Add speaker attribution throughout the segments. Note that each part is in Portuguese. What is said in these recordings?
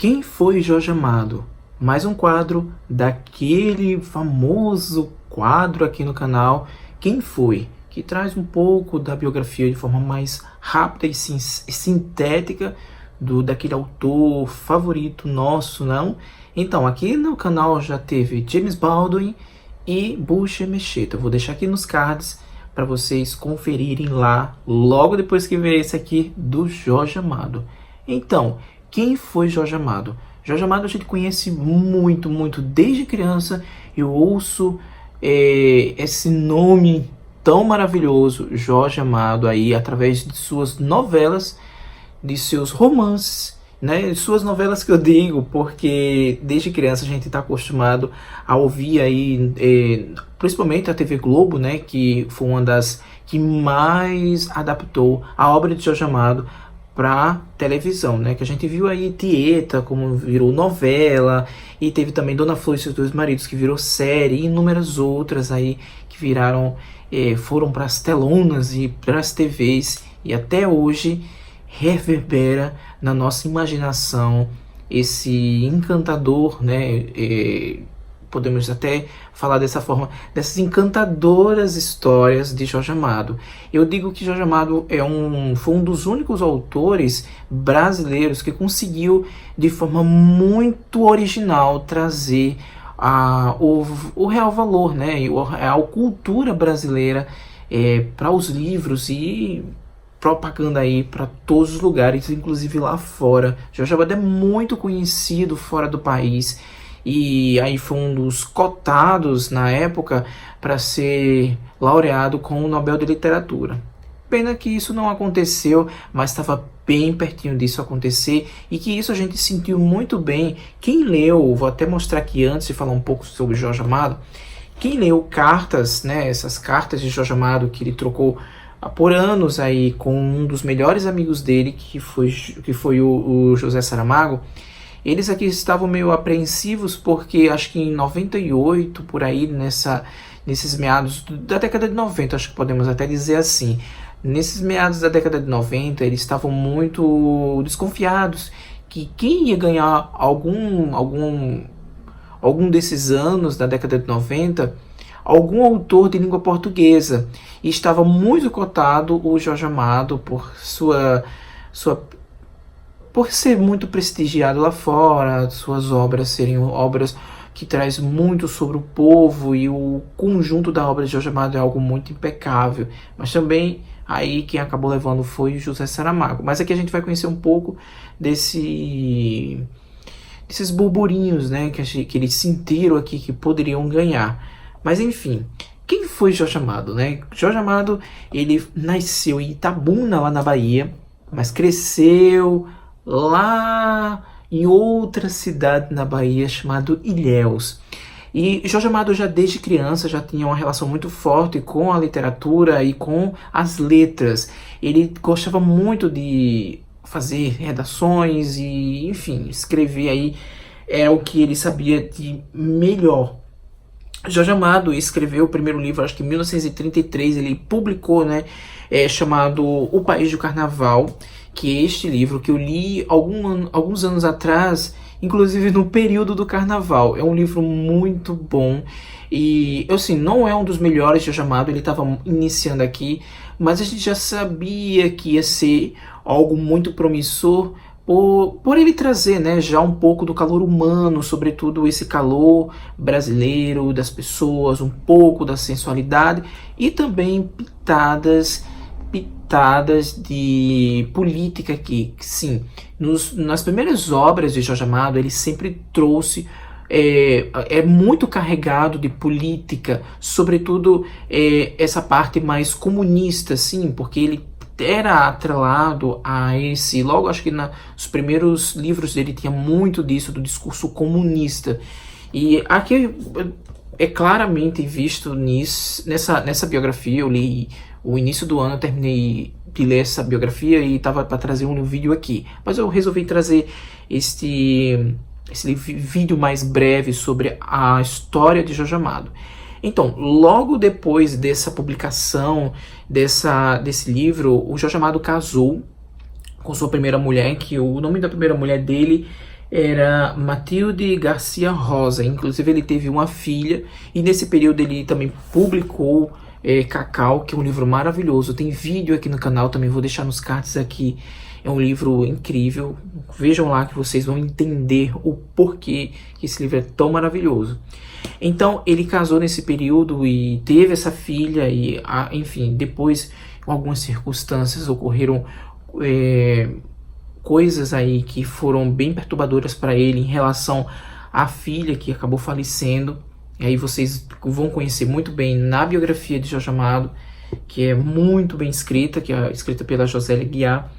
Speaker 1: Quem foi Jorge Amado? Mais um quadro daquele famoso quadro aqui no canal, Quem Foi? Que traz um pouco da biografia de forma mais rápida e sintética daquele autor favorito nosso, não? Então, aqui no canal já teve James Baldwin e Bush Mecheta. Eu vou deixar aqui nos cards para vocês conferirem lá, logo depois que ver esse aqui do Jorge Amado. Então, quem foi Jorge Amado? Jorge Amado a gente conhece muito desde criança. Eu ouço esse nome tão maravilhoso, Jorge Amado, aí através de suas novelas, de seus romances, né? Suas novelas que eu digo, porque desde criança a gente está acostumado a ouvir aí, principalmente a TV Globo, né? Que foi uma das que mais adaptou a obra de Jorge Amado para televisão, né? Que a gente viu aí Tieta, como virou novela, e teve também Dona Flor e seus dois maridos, que virou série, e inúmeras outras aí que viraram, foram para as telonas e para as TVs, e até hoje reverbera na nossa imaginação esse encantador, né? Podemos até falar dessa forma, dessas encantadoras histórias de Jorge Amado. Eu digo que Jorge Amado foi um dos únicos autores brasileiros que conseguiu, de forma muito original, trazer o real valor, né? A cultura brasileira para os livros e propaganda aí para todos os lugares, inclusive lá fora. Jorge Amado é muito conhecido fora do país. E aí foi um dos cotados na época para ser laureado com o Nobel de Literatura. Pena que isso não aconteceu, mas estava bem pertinho disso acontecer, e que isso a gente sentiu muito bem. Quem leu, vou até mostrar aqui antes de falar um pouco sobre Jorge Amado, quem leu cartas, né, essas cartas de Jorge Amado que ele trocou por anos aí com um dos melhores amigos dele, que foi o José Saramago. Eles aqui estavam meio apreensivos porque acho que em 98, por aí, nesses meados da década de 90, acho que podemos até dizer assim, nesses meados da década de 90, eles estavam muito desconfiados que quem ia ganhar algum desses anos da década de 90, algum autor de língua portuguesa. E estava muito cotado o Jorge Amado por ser muito prestigiado lá fora, suas obras serem obras que traz muito sobre o povo, e o conjunto da obra de Jorge Amado é algo muito impecável. Mas também aí quem acabou levando foi José Saramago. Mas aqui a gente vai conhecer um pouco desses burburinhos, né, que eles sentiram aqui que poderiam ganhar. Mas enfim, quem foi Jorge Amado, né? Jorge Amado, ele nasceu em Itabuna, lá na Bahia, mas cresceu lá em outra cidade na Bahia chamado Ilhéus. E Jorge Amado já desde criança já tinha uma relação muito forte com a literatura e com as letras. Ele gostava muito de fazer redações e, enfim, escrever aí era o que ele sabia de melhor. Jorge Amado escreveu o primeiro livro, acho que em 1933, ele publicou, né, chamado O País do Carnaval, que é este livro que eu li alguns anos atrás, inclusive no período do Carnaval. É um livro muito bom e, assim, não é um dos melhores de Jorge Amado, ele estava iniciando aqui, mas a gente já sabia que ia ser algo muito promissor, por ele trazer, né, já um pouco do calor humano, sobretudo esse calor brasileiro das pessoas, um pouco da sensualidade e também pitadas de política aqui. Sim, nas primeiras obras de Jorge Amado ele sempre trouxe, é muito carregado de política, sobretudo essa parte mais comunista, sim, porque ele era atrelado a esse, logo acho que nos primeiros livros dele tinha muito disso, do discurso comunista. E aqui é claramente visto nessa biografia. Eu li o início do ano, eu terminei de ler essa biografia e estava para trazer um vídeo aqui, mas eu resolvi trazer esse vídeo mais breve sobre a história de Jorge Amado. Então, logo depois dessa publicação desse livro, o Jorge Amado casou com sua primeira mulher, que o nome da primeira mulher dele era Matilde Garcia Rosa. Inclusive ele teve uma filha e nesse período ele também publicou Cacau, que é um livro maravilhoso. Tem vídeo aqui no canal, também vou deixar nos cards aqui. É um livro incrível. Vejam lá que vocês vão entender o porquê que esse livro é tão maravilhoso. Então ele casou nesse período e teve essa filha e, enfim, depois algumas circunstâncias ocorreram coisas aí que foram bem perturbadoras para ele em relação à filha que acabou falecendo. E aí vocês vão conhecer muito bem na biografia de Jorge Amado, que é muito bem escrita, que é escrita pela Josélia Guiar.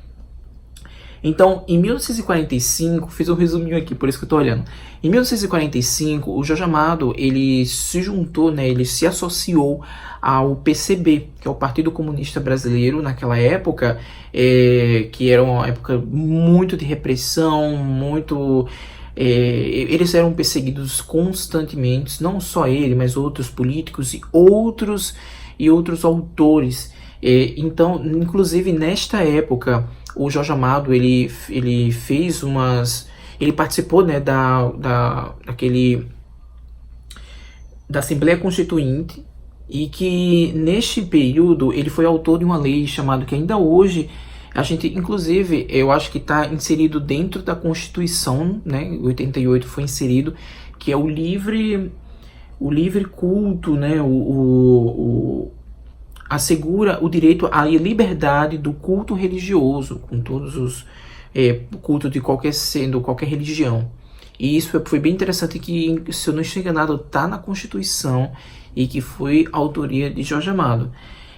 Speaker 1: Então, em 1945, fiz um resuminho aqui, por isso que eu tô olhando. Em 1945, o Jorge Amado, ele se juntou, né, ele se associou ao PCB, que é o Partido Comunista Brasileiro, naquela época, que era uma época muito de repressão, muito... eles eram perseguidos constantemente, não só ele, mas outros políticos e outros autores. Então, inclusive nesta época, o Jorge Amado ele fez ele participou, né, da Assembleia Constituinte, e que neste período ele foi autor de uma lei chamada, que ainda hoje a gente, inclusive, eu acho que está inserido dentro da Constituição, né, 88 foi inserido, que é o livre culto, né, assegura o direito à liberdade do culto religioso, com todos os cultos de qualquer religião. E isso foi bem interessante, que, se eu não estou enganado, está na Constituição e que foi autoria de Jorge Amado.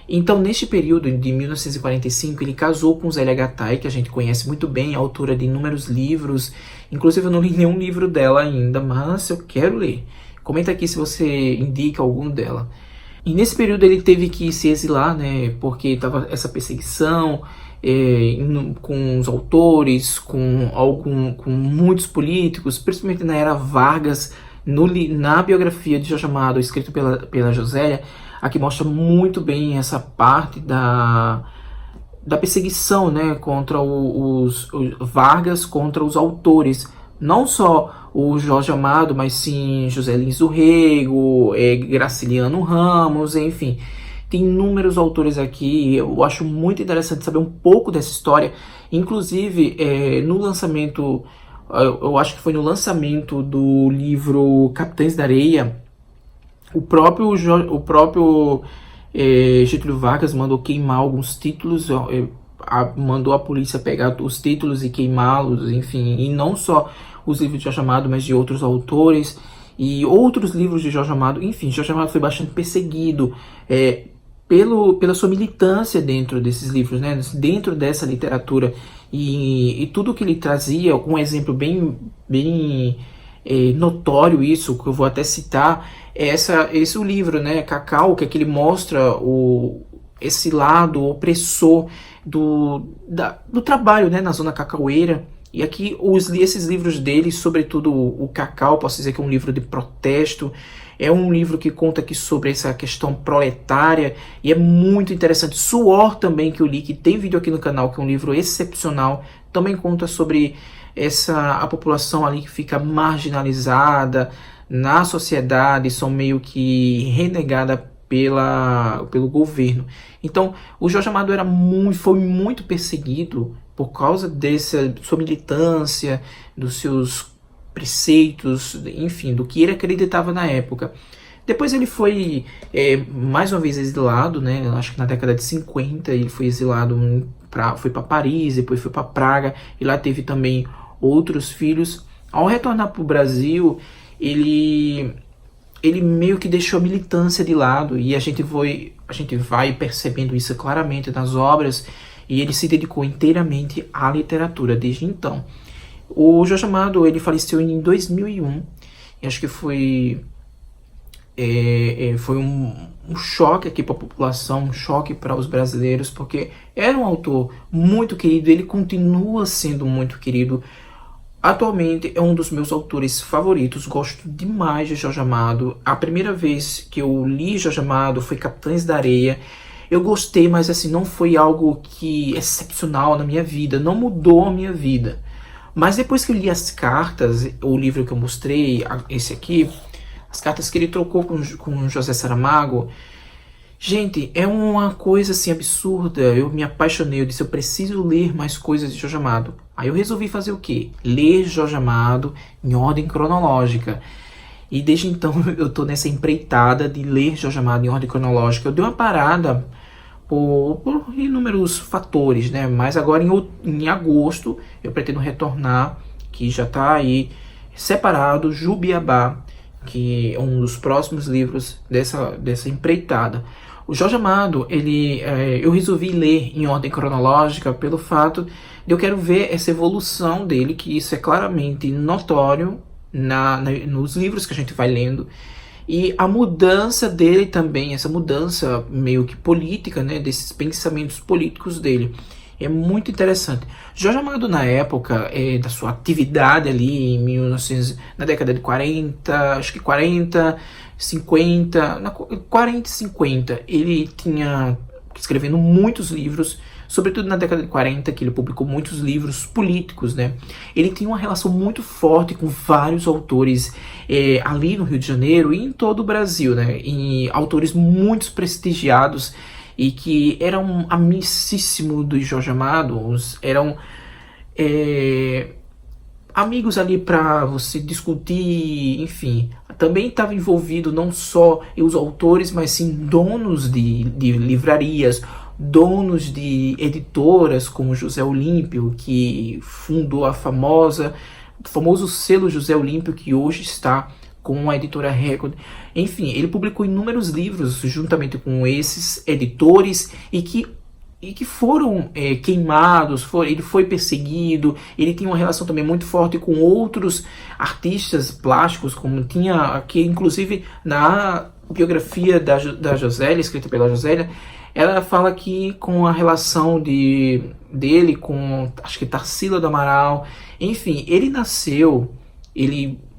Speaker 1: Então, neste período de 1945, ele casou com Zélia Gattai, que a gente conhece muito bem, autora de inúmeros livros. Inclusive, eu não li nenhum livro dela ainda, mas eu quero ler. Comenta aqui se você indica algum dela. E nesse período ele teve que se exilar, né, porque estava essa perseguição com os autores, com muitos políticos, principalmente na era Vargas. Na biografia de Jorge Amado, escrito pela Josélia, aqui mostra muito bem essa parte da perseguição, né, contra os Vargas, contra os autores. Não só o Jorge Amado, mas sim José Lins do Rego, Graciliano Ramos, enfim. Tem inúmeros autores aqui. Eu acho muito interessante saber um pouco dessa história. Inclusive, no lançamento, eu acho que foi no lançamento do livro Capitães da Areia, o próprio Getúlio Vargas mandou queimar alguns títulos, mandou a polícia pegar os títulos e queimá-los, enfim, e não só os livros de Jorge Amado, mas de outros autores e outros livros de Jorge Amado. Enfim, Jorge Amado foi bastante perseguido pela sua militância dentro desses livros, né, dentro dessa literatura, e tudo que ele trazia, um exemplo bem notório, isso que eu vou até citar, esse o livro, né, Cacau, que ele mostra esse lado opressor do trabalho, né, na zona cacaueira. E aqui esses livros dele, sobretudo o Cacau, posso dizer que é um livro de protesto, é um livro que conta aqui sobre essa questão proletária, e é muito interessante. Suor também, que eu li, que tem vídeo aqui no canal, que é um livro excepcional, também conta sobre a população ali que fica marginalizada na sociedade, são meio que renegada pelo governo. Então, o Jorge Amado foi muito perseguido por causa dessa sua militância, dos seus preceitos, enfim, do que ele acreditava na época. Depois ele foi mais uma vez exilado, né? Acho que na década de 50 ele foi exilado, foi para Paris, depois foi para Praga, e lá teve também outros filhos. Ao retornar para o Brasil, ele meio que deixou a militância de lado, e a gente vai percebendo isso claramente nas obras, e ele se dedicou inteiramente à literatura desde então. O Jorge Amado, ele faleceu em 2001, e acho que foi um choque aqui para a população, um choque para os brasileiros, porque era um autor muito querido, ele continua sendo muito querido. Atualmente é um dos meus autores favoritos, gosto demais de Jorge Amado. A primeira vez que eu li Jorge Amado foi Capitães da Areia. Eu gostei, mas assim, não foi algo excepcional na minha vida, não mudou a minha vida. Mas depois que eu li as cartas, o livro que eu mostrei, esse aqui, as cartas que ele trocou com José Saramago, gente, é uma coisa assim absurda. Eu me apaixonei, eu disse, eu preciso ler mais coisas de Jorge Amado. Aí eu resolvi fazer o quê? Ler Jorge Amado em ordem cronológica. E desde então eu tô nessa empreitada de ler Jorge Amado em ordem cronológica. Eu dei uma parada por inúmeros fatores, né? Mas agora em agosto eu pretendo retornar, que já tá aí separado, Jubiabá, que é um dos próximos livros dessa empreitada. O Jorge Amado, eu resolvi ler em ordem cronológica pelo fato de eu quero ver essa evolução dele, que isso é claramente notório nos livros que a gente vai lendo, e a mudança dele também, essa mudança meio que política, né, desses pensamentos políticos dele. É muito interessante. Jorge Amado, na época da sua atividade ali, em 1900, na década de 40, acho que 40, 50, 40 e 50, ele tinha escrevendo muitos livros, sobretudo na década de 40, que ele publicou muitos livros políticos, né? Ele tinha uma relação muito forte com vários autores ali no Rio de Janeiro e em todo o Brasil, né? E autores muito prestigiados e que eram amicíssimos do Jorge Amado, eram amigos ali para você discutir, enfim. Também estava envolvido não só os autores, mas sim donos de livrarias, donos de editoras como José Olímpio, que fundou o famoso selo José Olímpio, que hoje está com a editora Record. Enfim, ele publicou inúmeros livros juntamente com esses editores e que foram queimados, ele foi perseguido. Ele tinha uma relação também muito forte com outros artistas plásticos, como tinha aqui, inclusive na biografia da Josélia, escrita pela Josélia, ela fala que com a relação dele com, acho que Tarsila do Amaral, enfim,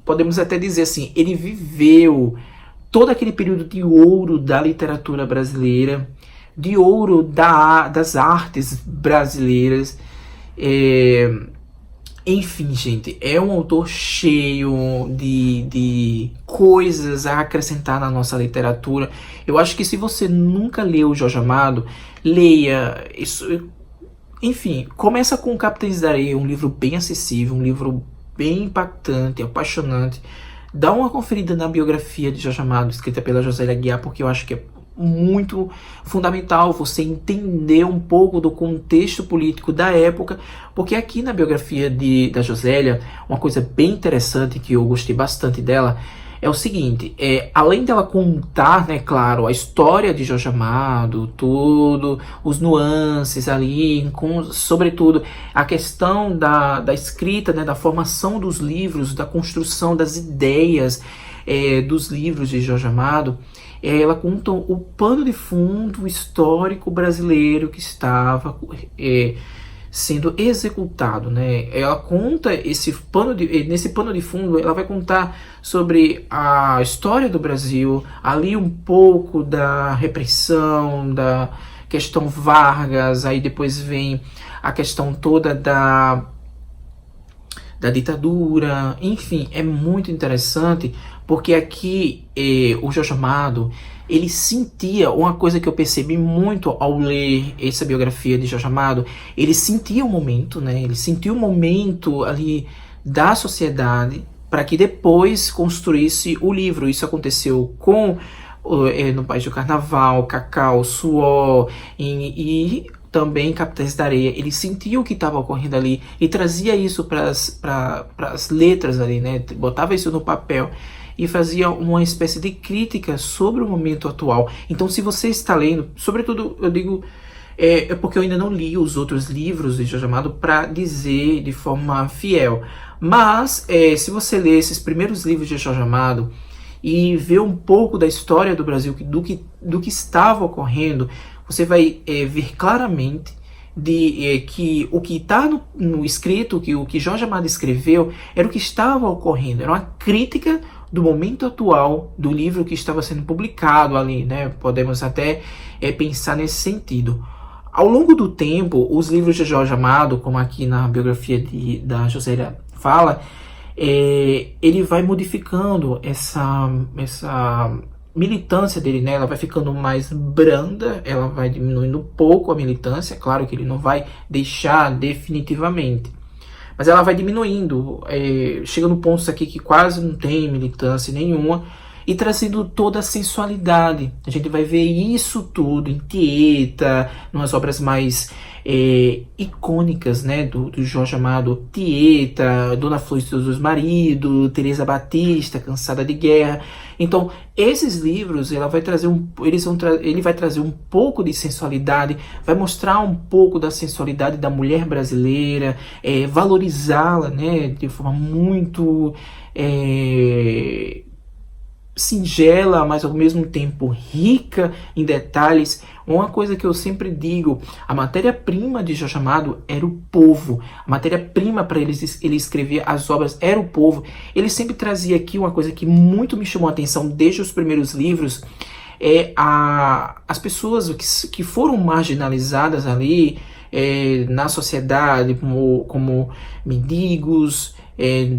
Speaker 1: podemos até dizer assim, ele viveu todo aquele período de ouro da literatura brasileira, de ouro das artes brasileiras. Enfim, gente, é um autor cheio de coisas a acrescentar na nossa literatura. Eu acho que se você nunca leu Jorge Amado, leia isso. Enfim, começa com Capitães da Areia, um livro bem acessível, um livro bem impactante, apaixonante. Dá uma conferida na biografia de Jorge Amado, escrita pela Josélia Aguiar, porque eu acho que é muito fundamental você entender um pouco do contexto político da época, porque aqui na biografia da Josélia, uma coisa bem interessante que eu gostei bastante dela é o seguinte, além dela contar, né, claro, a história de Jorge Amado, tudo, os nuances ali, sobretudo a questão da escrita, né, da formação dos livros, da construção das ideias dos livros de Jorge Amado, ela conta o pano de fundo histórico brasileiro que estava sendo executado, né? Ela conta nesse pano de fundo, ela vai contar sobre a história do Brasil, ali um pouco da repressão, da questão Vargas, aí depois vem a questão toda da ditadura, enfim, é muito interessante, porque aqui o Jorge Amado, ele sentia uma coisa que eu percebi muito ao ler essa biografia de Jorge Amado, ele sentia o momento, né? Ele sentia o momento ali da sociedade para que depois construísse o livro. Isso aconteceu com No País do Carnaval, Cacau, Suor e também Capitães da Areia. Ele sentia o que estava ocorrendo ali e trazia isso para as letras ali, né? Botava isso no papel e fazia uma espécie de crítica sobre o momento atual. Então, se você está lendo, sobretudo, eu digo, é porque eu ainda não li os outros livros de Jorge Amado para dizer de forma fiel. Mas, se você ler esses primeiros livros de Jorge Amado e ver um pouco da história do Brasil, do que estava ocorrendo, você vai ver claramente que o que está no escrito, o que Jorge Amado escreveu, era o que estava ocorrendo, era uma crítica do momento atual do livro que estava sendo publicado ali, né? Podemos até pensar nesse sentido. Ao longo do tempo, os livros de Jorge Amado, como aqui na biografia da Josélia fala, ele vai modificando essa militância dele, né? Ela vai ficando mais branda, ela vai diminuindo um pouco a militância, claro que ele não vai deixar definitivamente, mas ela vai diminuindo, chega no ponto aqui que quase não tem militância nenhuma, e trazendo toda a sensualidade. A gente vai ver isso tudo em Tieta, umas obras mais icônicas, né, do Jorge Amado. Tieta, Dona Flor e seus dois maridos, Teresa Batista, Cansada de Guerra. Então, esses livros, ele vai trazer um pouco de sensualidade, vai mostrar um pouco da sensualidade da mulher brasileira, valorizá-la, né, de forma muito singela, mas ao mesmo tempo rica em detalhes. Uma coisa que eu sempre digo, a matéria-prima de Jorge Amado era o povo. A matéria-prima para ele escrever as obras era o povo. Ele sempre trazia aqui uma coisa que muito me chamou a atenção desde os primeiros livros, as pessoas que foram marginalizadas ali na sociedade, como mendigos,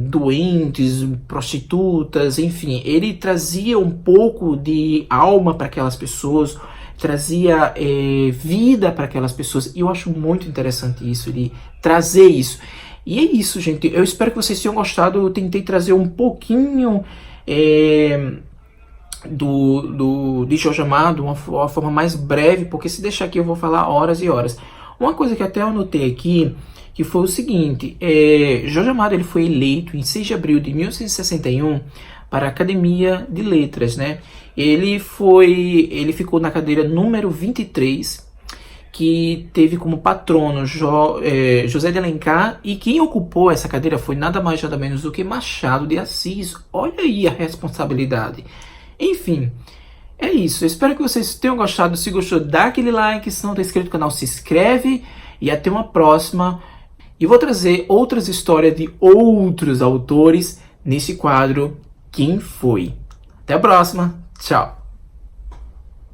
Speaker 1: doentes, prostitutas, enfim. Ele trazia um pouco de alma para aquelas pessoas, trazia vida para aquelas pessoas, e eu acho muito interessante isso, de trazer isso. E é isso, gente. Eu espero que vocês tenham gostado. Eu tentei trazer um pouquinho de Jorge Amado, uma forma mais breve, porque se deixar aqui eu vou falar horas e horas. Uma coisa que até eu anotei aqui, que foi o seguinte: Jorge Amado ele foi eleito em 6 de abril de 1961 para a Academia de Letras, né? Ele ficou na cadeira número 23, que teve como patrono José de Alencar, e quem ocupou essa cadeira foi nada mais nada menos do que Machado de Assis. Olha aí a responsabilidade. Enfim, é isso. Eu espero que vocês tenham gostado. Se gostou, dá aquele like. Se não está inscrito no canal, se inscreve. E até uma próxima. E vou trazer outras histórias de outros autores nesse quadro Quem Foi. Até a próxima. Tchau.